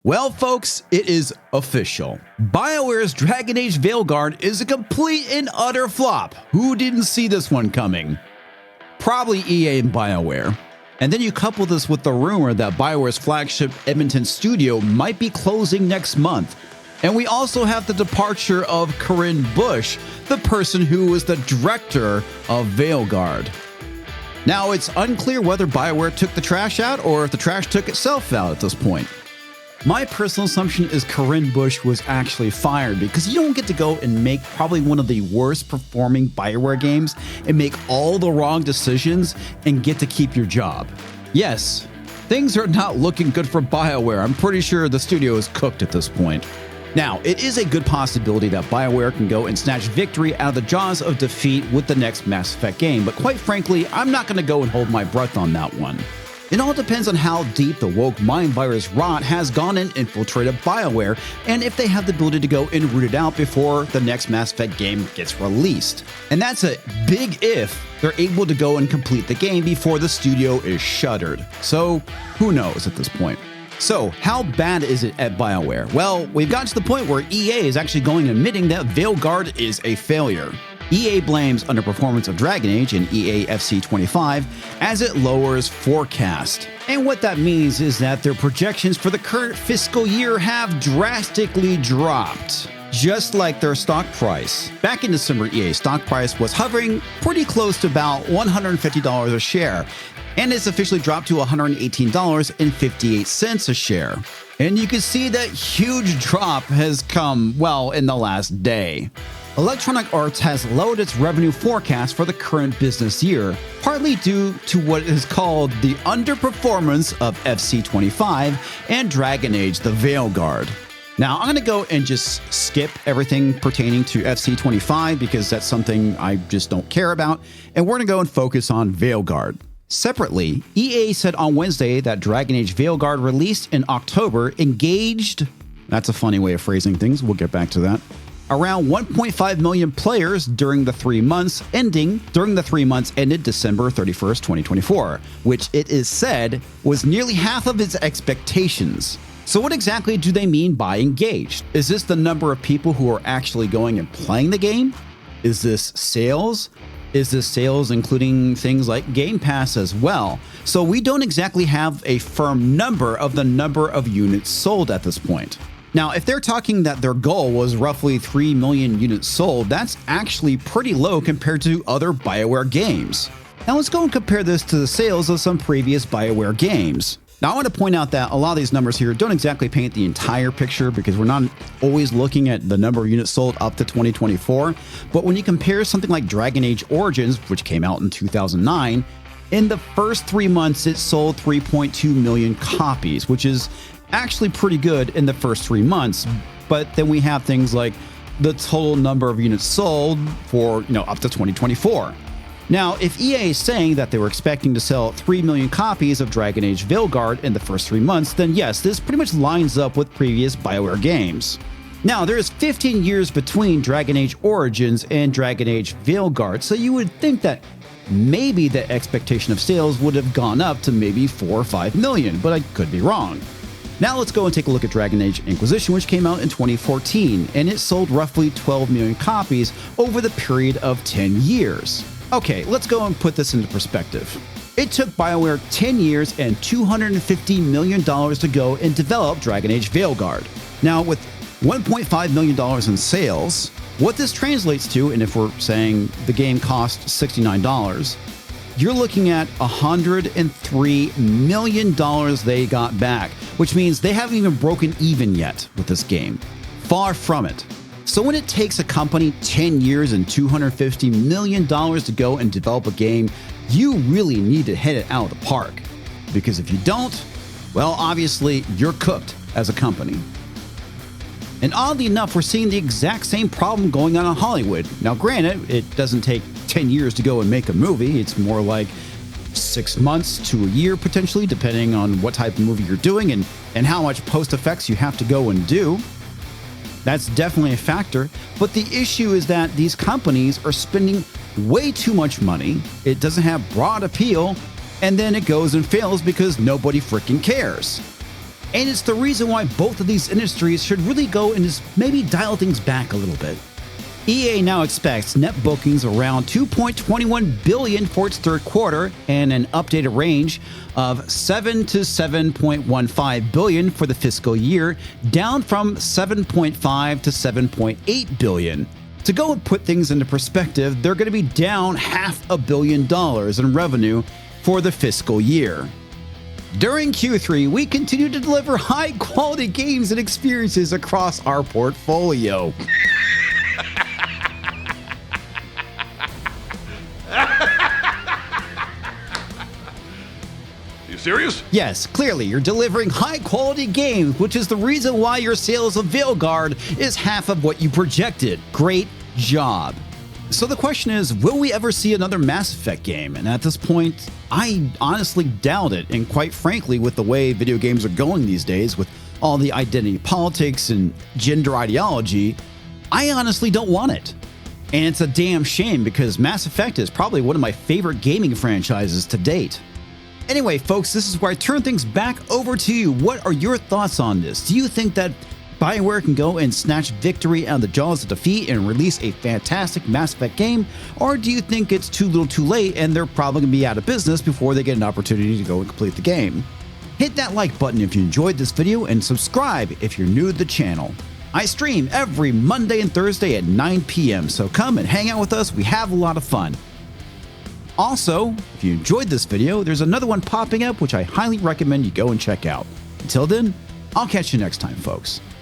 Well, folks, it is official. BioWare's Dragon Age Veilguard is a complete and utter flop. Who didn't see this one coming? Probably EA and BioWare. And then you couple this with the rumor that BioWare's flagship Edmonton studio might be closing next month. And we also have the departure of Corinne Bush, the person who was the director of Veilguard. Now, it's unclear whether BioWare took the trash out or if the trash took itself out at this point. My personal assumption is Corinne Bush was actually fired because you don't get to go and make probably one of the worst performing BioWare games and make all the wrong decisions and get to keep your job. Yes, things are not looking good for BioWare. I'm pretty sure the studio is cooked at this point. Now, it is a good possibility that BioWare can go and snatch victory out of the jaws of defeat with the next Mass Effect game, but quite frankly, I'm not going to go and hold my breath on that one. It all depends on how deep the woke mind virus rot has gone and infiltrated BioWare, and if they have the ability to go and root it out before the next Mass Effect game gets released. And that's a big if they're able to go and complete the game before the studio is shuttered. So, who knows at this point. So, how bad is it at BioWare? Well, we've gotten to the point where EA is actually going and admitting that Veilguard is a failure. EA blames underperformance of Dragon Age and EA FC 25 as it lowers forecast. And what that means is that their projections for the current fiscal year have drastically dropped, just like their stock price. Back in December, EA's stock price was hovering pretty close to about $150 a share, and it's officially dropped to $118.58 a share. And you can see that huge drop has come, well, in the last day. Electronic Arts has lowered its revenue forecast for the current business year, partly due to what is called the underperformance of FC 25 and Dragon Age the Veilguard. Now, I'm going to go and just skip everything pertaining to FC 25 because that's something I just don't care about, and we're going to go and focus on Veilguard. Separately, EA said on Wednesday that Dragon Age Veilguard released in October engaged, that's a funny way of phrasing things, we'll get back to that, around 1.5 million players during the 3 months ended December 31st, 2024, which it is said was nearly half of its expectations. So what exactly do they mean by engaged? Is this the number of people who are actually going and playing the game? Is this sales? Is this sales including things like Game Pass as well? So we don't exactly have a firm number of the number of units sold at this point. Now, if they're talking that their goal was roughly 3 million units sold, that's actually pretty low compared to other BioWare games. Now let's go and compare this to the sales of some previous BioWare games. Now I want to point out that a lot of these numbers here don't exactly paint the entire picture because we're not always looking at the number of units sold up to 2024, but when you compare something like Dragon Age Origins, which came out in 2009, in the first 3 months it sold 3.2 million copies, which is actually pretty good in the first 3 months, but then we have things like the total number of units sold for, up to 2024. Now, if EA is saying that they were expecting to sell 3 million copies of Dragon Age Veilguard in the first 3 months, then yes, this pretty much lines up with previous BioWare games. Now, there is 15 years between Dragon Age Origins and Dragon Age Veilguard, so you would think that maybe the expectation of sales would have gone up to maybe 4 or 5 million, but I could be wrong. Now let's go and take a look at Dragon Age Inquisition, which came out in 2014, and it sold roughly 12 million copies over the period of 10 years. Okay, let's go and put this into perspective. It took BioWare 10 years and $250 million to go and develop Dragon Age Veilguard. Now, with $1.5 million in sales, what this translates to, and if we're saying the game cost $69, you're looking at $103 million they got back, which means they haven't even broken even yet with this game. Far from it. So when it takes a company 10 years and $250 million to go and develop a game, you really need to hit it out of the park. Because if you don't, well, obviously you're cooked as a company. And oddly enough, we're seeing the exact same problem going on in Hollywood. Now, granted, it doesn't take 10 years to go and make a movie. It's more like 6 months to a year, potentially, depending on what type of movie you're doing and how much post-effects you have to go and do. That's definitely a factor. But the issue is that these companies are spending way too much money. It doesn't have broad appeal. And then it goes and fails because nobody freaking cares. And it's the reason why both of these industries should really go and just maybe dial things back a little bit. EA now expects net bookings around $2.21 billion for its third quarter and an updated range of $7 to $7.15 billion for the fiscal year, down from $7.5 to $7.8 billion. To go and put things into perspective, they're going to be down $500 million in revenue for the fiscal year. During Q3, we continue to deliver high-quality games and experiences across our portfolio. Serious? Yes, clearly you're delivering high-quality games, which is the reason why your sales of Veilguard is half of what you projected. Great job. So the question is, will we ever see another Mass Effect game? And at this point, I honestly doubt it. And quite frankly, with the way video games are going these days, with all the identity politics and gender ideology, I honestly don't want it. And it's a damn shame because Mass Effect is probably one of my favorite gaming franchises to date. Anyway, folks, this is where I turn things back over to you. What are your thoughts on this? Do you think that BioWare can go and snatch victory out of the jaws of defeat and release a fantastic Mass Effect game? Or do you think it's too little too late and they're probably going to be out of business before they get an opportunity to go and complete the game? Hit that like button if you enjoyed this video and subscribe if you're new to the channel. I stream every Monday and Thursday at 9 p.m., so come and hang out with us. We have a lot of fun. Also, if you enjoyed this video, there's another one popping up which I highly recommend you go and check out. Until then, I'll catch you next time, folks.